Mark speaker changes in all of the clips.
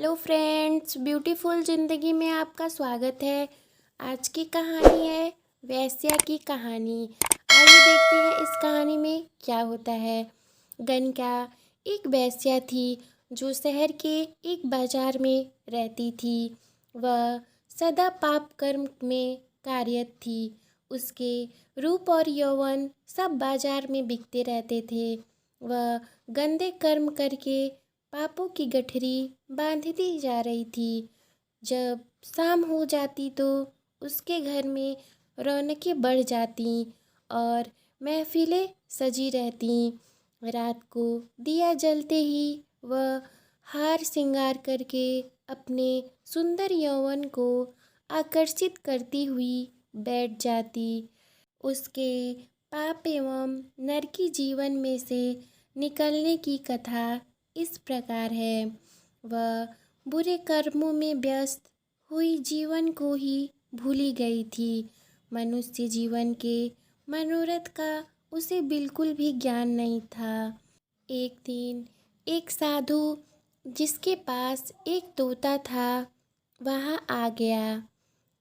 Speaker 1: Hello friends, beautiful ज़िंदगी में आपका स्वागत है। आज की कहानी है वेश्या की कहानी। आइए देखते हैं इस कहानी में क्या होता है। गणिका एक वेश्या थी जो शहर के एक बाजार में रहती थी। वह सदा पाप कर्म में कार्यरत थी। उसके रूप और यौवन सब बाजार में बिकते रहते थे। वह गंदे कर्म करके पापों की गठरी बांधती जा रही थी। जब शाम हो जाती तो उसके घर में रौनकें बढ़ जाती और महफिलें सजी रहती। रात को दिया जलते ही वह हार श्रृंगार करके अपने सुंदर यौवन को आकर्षित करती हुई बैठ जाती। उसके पाप एवं नरकी जीवन में से निकलने की कथा इस प्रकार है। वह बुरे कर्मों में व्यस्त हुई जीवन को ही भूली गई थी। मनुष्य जीवन के मनोरथ का उसे बिल्कुल भी ज्ञान नहीं था। एक दिन एक साधु जिसके पास एक तोता था वहाँ आ गया।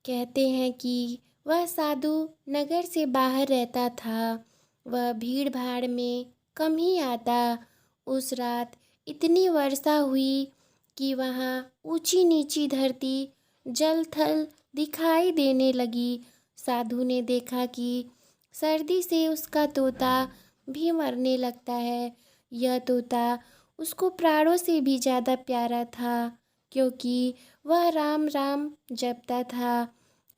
Speaker 1: कहते हैं कि वह साधु नगर से बाहर रहता था। वह भीड़ भाड़ में कम ही आता। उस रात इतनी वर्षा हुई कि वहाँ ऊंची नीची धरती जल थल दिखाई देने लगी। साधु ने देखा कि सर्दी से उसका तोता भी मरने लगता है। यह तोता उसको प्राणों से भी ज़्यादा प्यारा था क्योंकि वह राम राम जपता था।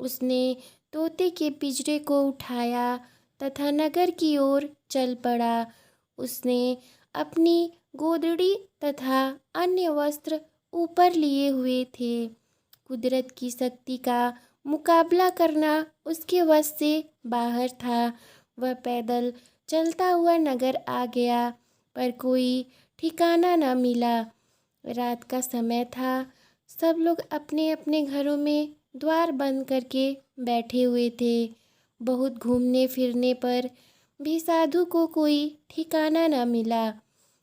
Speaker 1: उसने तोते के पिंजरे को उठाया तथा नगर की ओर चल पड़ा। उसने अपनी गोदड़ी तथा अन्य वस्त्र ऊपर लिए हुए थे। कुदरत की शक्ति का मुकाबला करना उसके वश से बाहर था। वह पैदल चलता हुआ नगर आ गया पर कोई ठिकाना न मिला। रात का समय था। सब लोग अपने अपने घरों में द्वार बंद करके बैठे हुए थे। बहुत घूमने फिरने पर भी साधु को कोई ठिकाना न मिला।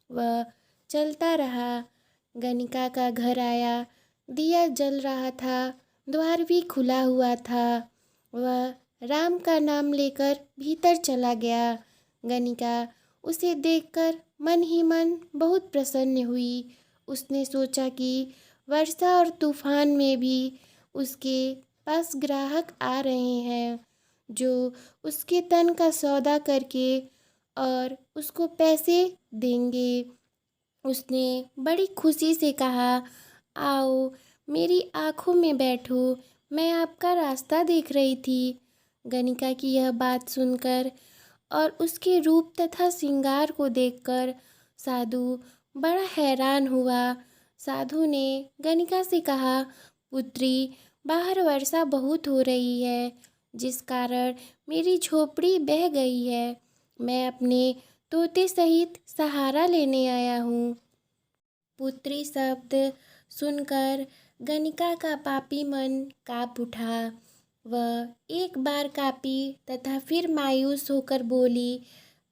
Speaker 1: वह चलता रहा। गणिका का घर आया। दिया जल रहा था। द्वार भी खुला हुआ था। वह राम का नाम लेकर भीतर चला गया। गणिका उसे देखकर मन ही मन बहुत प्रसन्न हुई। उसने सोचा कि वर्षा और तूफान में भी उसके पास ग्राहक आ रहे हैं जो उसके तन का सौदा करके और उसको पैसे देंगे। उसने बड़ी खुशी से कहा, आओ मेरी आँखों में बैठो, मैं आपका रास्ता देख रही थी। गणिका की यह बात सुनकर और उसके रूप तथा श्रृंगार को देखकर साधु बड़ा हैरान हुआ। साधु ने गणिका से कहा, पुत्री, बाहर वर्षा बहुत हो रही है जिस कारण मेरी झोपड़ी बह गई है। मैं अपने तोते सहित सहारा लेने आया हूँ। पुत्री शब्द सुनकर गणिका का पापी मन काँप उठा। वह एक बार काँपी तथा फिर मायूस होकर बोली,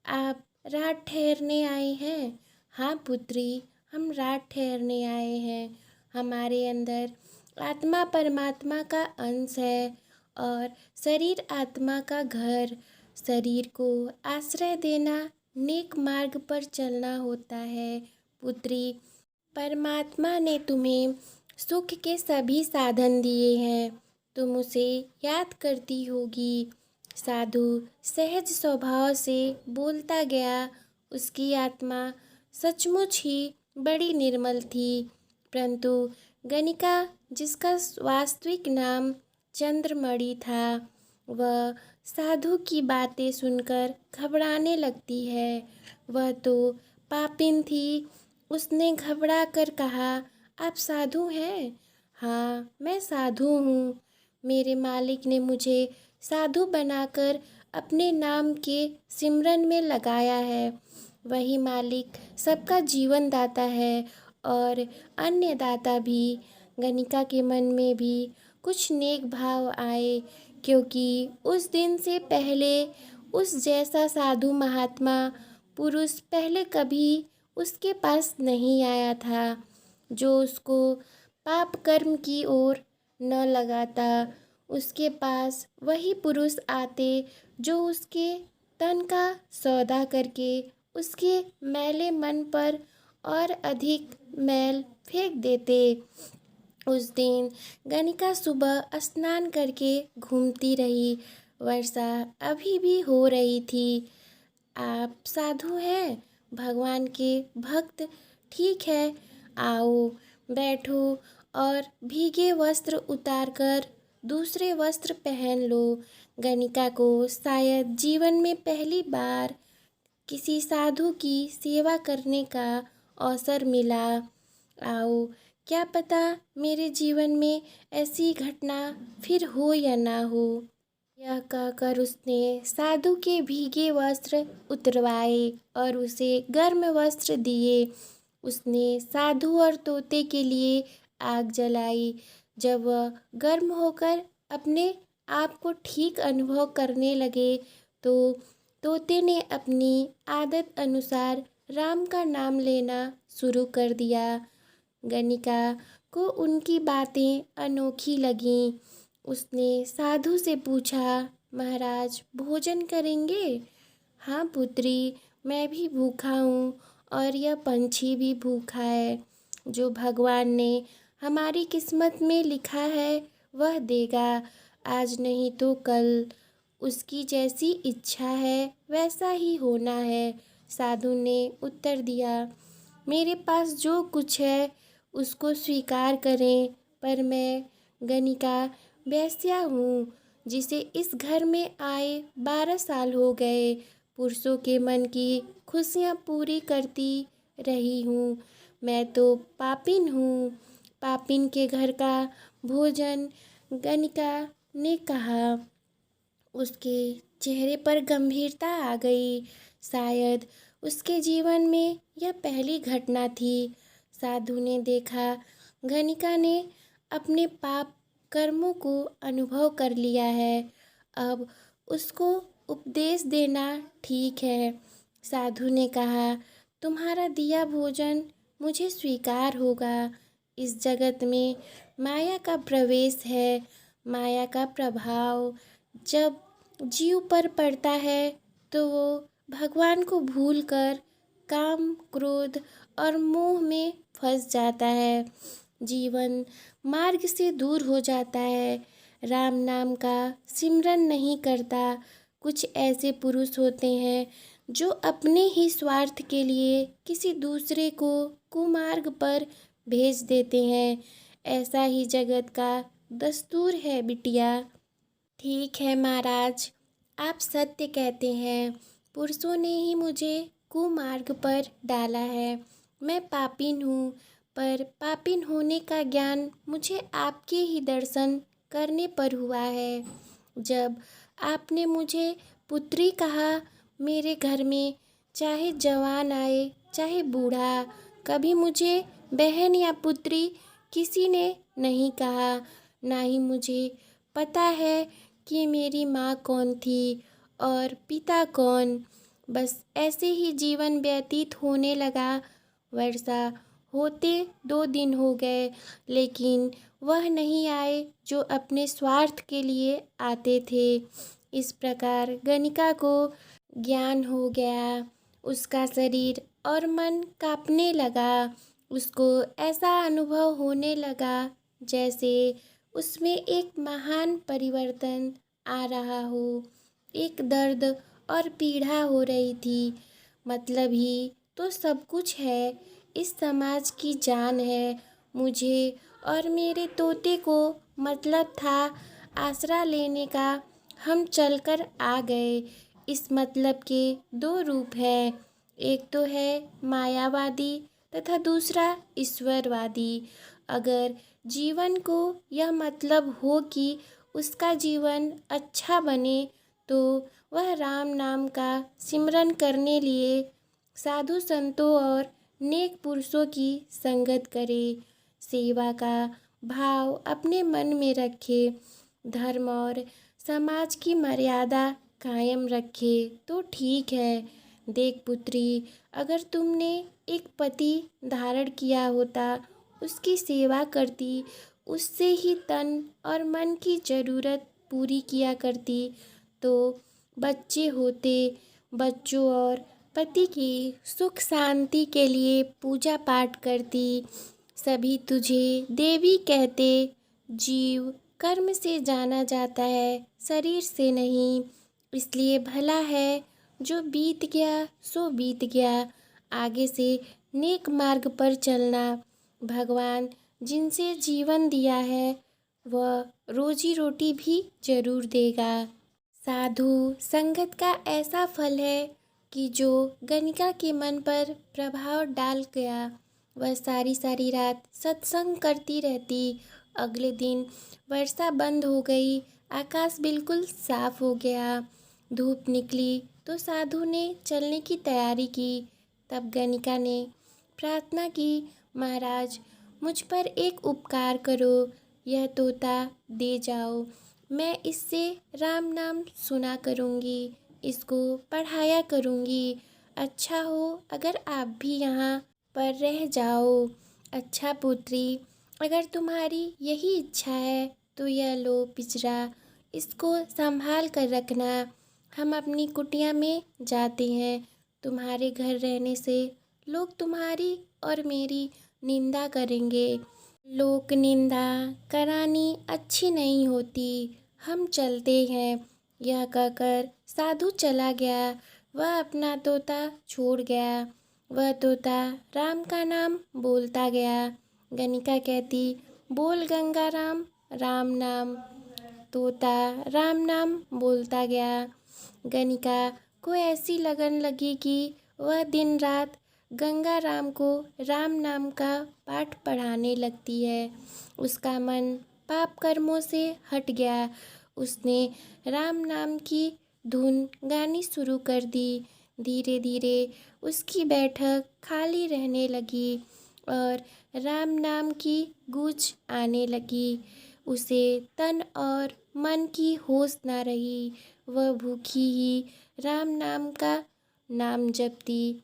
Speaker 1: आप रात ठहरने आए हैं? हाँ पुत्री, हम रात ठहरने आए हैं। हमारे अंदर आत्मा परमात्मा का अंश है और शरीर आत्मा का घर। शरीर को आश्रय देना नेक मार्ग पर चलना होता है। पुत्री, परमात्मा ने तुम्हें सुख के सभी साधन दिए हैं। तुम उसे याद करती होगी। साधु सहज स्वभाव से बोलता गया। उसकी आत्मा सचमुच ही बड़ी निर्मल थी। परंतु गणिका, जिसका वास्तविक नाम चंद्रमणि था, वह साधु की बातें सुनकर घबराने लगती है। वह तो पापिन थी। उसने घबरा कर कहा, आप साधु हैं? हाँ, मैं साधु हूँ। मेरे मालिक ने मुझे साधु बनाकर अपने नाम के सिमरन में लगाया है। वही मालिक सबका जीवन दाता है और अन्य दाता भी। गणिका के मन में भी कुछ नेक भाव आए क्योंकि उस दिन से पहले उस जैसा साधु महात्मा पुरुष पहले कभी उसके पास नहीं आया था जो उसको पाप कर्म की ओर न लगाता। उसके पास वही पुरुष आते जो उसके तन का सौदा करके उसके मैले मन पर और अधिक मैल फेंक देते। उस दिन गणिका सुबह स्नान करके घूमती रही। वर्षा अभी भी हो रही थी। आप साधु हैं, भगवान के भक्त, ठीक है, आओ बैठो और भीगे वस्त्र उतारकर दूसरे वस्त्र पहन लो। गणिका को शायद जीवन में पहली बार किसी साधु की सेवा करने का अवसर मिला। आओ, क्या पता मेरे जीवन में ऐसी घटना फिर हो या ना हो। यह कहकर उसने साधु के भीगे वस्त्र उतरवाए और उसे गर्म वस्त्र दिए। उसने साधु और तोते के लिए आग जलाई। जब वह गर्म होकर अपने आप को ठीक अनुभव करने लगे तो तोते ने अपनी आदत अनुसार राम का नाम लेना शुरू कर दिया। गणिका को उनकी बातें अनोखी लगीं। उसने साधु से पूछा, महाराज भोजन करेंगे? हाँ पुत्री, मैं भी भूखा हूँ और यह पंछी भी भूखा है। जो भगवान ने हमारी किस्मत में लिखा है वह देगा, आज नहीं तो कल। उसकी जैसी इच्छा है वैसा ही होना है। साधु ने उत्तर दिया, मेरे पास जो कुछ है उसको स्वीकार करें, पर मैं गणिका वेश्या हूँ जिसे इस घर में आए 12 साल हो गए। पुरुषों के मन की खुशियाँ पूरी करती रही हूँ। मैं तो पापिन हूँ, पापिन के घर का भोजन। गणिका ने कहा। उसके चेहरे पर गंभीरता आ गई। शायद उसके जीवन में यह पहली घटना थी। साधु ने देखा गणिका ने अपने पाप कर्मों को अनुभव कर लिया है, अब उसको उपदेश देना ठीक है। साधु ने कहा, तुम्हारा दिया भोजन मुझे स्वीकार होगा। इस जगत में माया का प्रवेश है, माया का प्रभाव जब जीव पर पड़ता है तो वो भगवान को भूलकर काम, क्रोध और मोह में फंस जाता है। जीवन मार्ग से दूर हो जाता है, राम नाम का सिमरन नहीं करता। कुछ ऐसे पुरुष होते हैं जो अपने ही स्वार्थ के लिए किसी दूसरे को कुमार्ग पर भेज देते हैं। ऐसा ही जगत का दस्तूर है बिटिया। ठीक है महाराज, आप सत्य कहते हैं। पुरुषों ने ही मुझे कुमार्ग पर डाला है। मैं पापिन हूँ, पर पापिन होने का ज्ञान मुझे आपके ही दर्शन करने पर हुआ है। जब आपने मुझे पुत्री कहा, मेरे घर में चाहे जवान आए चाहे बूढ़ा, कभी मुझे बहन या पुत्री किसी ने नहीं कहा। ना ही मुझे पता है कि मेरी माँ कौन थी और पिता कौन। बस ऐसे ही जीवन व्यतीत होने लगा। वर्षा होते 2 दिन हो गए, लेकिन वह नहीं आए जो अपने स्वार्थ के लिए आते थे। इस प्रकार गणिका को ज्ञान हो गया। उसका शरीर और मन कांपने लगा। उसको ऐसा अनुभव होने लगा जैसे उसमें एक महान परिवर्तन आ रहा हो। एक दर्द और पीड़ा हो रही थी। मतलब ही तो सब कुछ है, इस समाज की जान है। मुझे और मेरे तोते को मतलब था आसरा लेने का। हम चलकर आ गए। इस मतलब के 2 रूप हैं, एक तो है मायावादी तथा दूसरा ईश्वरवादी। अगर जीवन को यह मतलब हो कि उसका जीवन अच्छा बने तो वह राम नाम का सिमरन करने लिए साधु संतों और नेक पुरुषों की संगत करे, सेवा का भाव अपने मन में रखे, धर्म और समाज की मर्यादा कायम रखे तो ठीक है। देख पुत्री, अगर तुमने एक पति धारण किया होता उसकी सेवा करती, उससे ही तन और मन की ज़रूरत पूरी किया करती, तो बच्चे होते, बच्चों और पति की सुख शांति के लिए पूजा पाठ करती। सभी तुझे देवी कहते। जीव कर्म से जाना जाता है, शरीर से नहीं। इसलिए भला है जो बीत गया सो बीत गया, आगे से नेक मार्ग पर चलना। भगवान जिनसे जीवन दिया है वह रोजी रोटी भी जरूर देगा। साधु संगत का ऐसा फल है कि जो गणिका के मन पर प्रभाव डाल गया, वह सारी सारी रात सत्संग करती रहती। अगले दिन वर्षा बंद हो गई, आकाश बिल्कुल साफ हो गया। धूप निकली तो साधु ने चलने की तैयारी की। तब गणिका ने प्रार्थना की, महाराज मुझ पर एक उपकार करो, यह तोता दे जाओ। मैं इससे राम नाम सुना करूँगी, इसको पढ़ाया करूँगी। अच्छा हो अगर आप भी यहाँ पर रह जाओ। अच्छा पुत्री, अगर तुम्हारी यही इच्छा है तो यह लो पिंजरा, इसको संभाल कर रखना। हम अपनी कुटिया में जाते हैं। तुम्हारे घर रहने से लोग तुम्हारी और मेरी निंदा करेंगे। लोक निंदा करानी अच्छी नहीं होती। हम चलते हैं। यह कहकर साधु चला गया। वह अपना तोता छोड़ गया। वह तोता राम का नाम बोलता गया। गणिका कहती, बोल गंगा राम राम नाम। तोता राम नाम बोलता गया। गणिका को ऐसी लगन लगी कि वह दिन रात गंगा राम को राम नाम का पाठ पढ़ाने लगती है। उसका मन पाप कर्मों से हट गया। उसने राम नाम की धुन गानी शुरू कर दी। धीरे धीरे उसकी बैठक खाली रहने लगी और राम नाम की गूंज आने लगी। उसे तन और मन की होश ना रही। वह भूखी ही राम नाम का नाम जपती।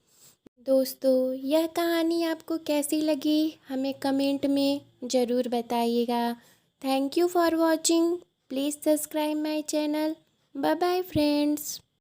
Speaker 1: दोस्तों, यह कहानी आपको कैसी लगी हमें कमेंट में ज़रूर बताइएगा। Thank you for watching. Please subscribe my channel. Bye bye friends.